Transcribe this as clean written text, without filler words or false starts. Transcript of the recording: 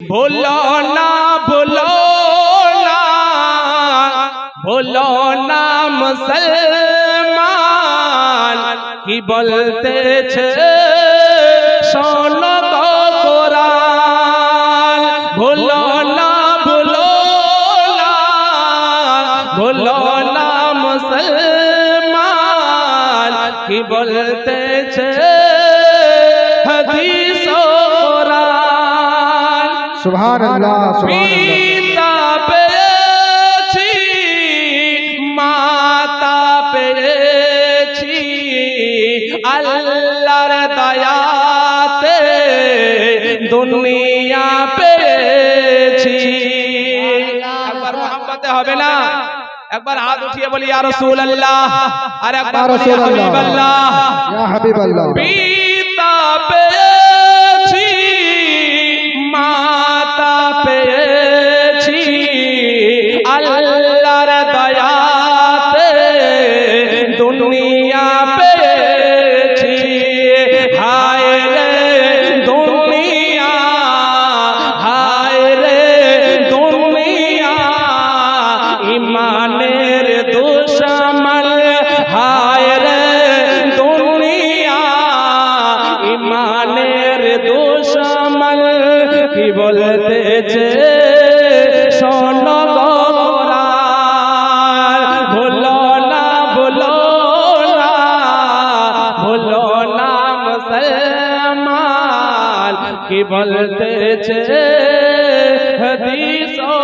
ভুলো না ভুলো না ভুলো না মুসলমান কি বলতেছে শোনো গো কোরআন। ভুলো না ভুলো না ভুলো না মুসলমান কি বলতেছে হাদিস ও কোরআন। সুবহানাল্লাহ পিতা পেয়েছি মাতা পেয়েছি আল্লাহর দয়াতে দুনিয়া পেয়েছি। একবার মোহাম্মতে হবে না, একবার হাত উঠিয়ে বলি ইয়া রাসূলুল্লাহ, আর একবার বলি ইয়া হাবিবাল্লাহ, ইয়া হাবিবাল্লাহ। পিতা পেয়েছি মাতা পেয়েছি আল্লাহর দয়াতে দুনিয়া পেয়েছি। হায় রে দুনিয়া, হায় রে দুনিয়া ইমানের দুশমন। হায় রে দুনিয়া ইমানের দুশমন কি বলতেছে শোনো গো কোরআন। ভুলো না ভুলো না ভুলো না মুসলমান কি বলতেছে হাদিস ও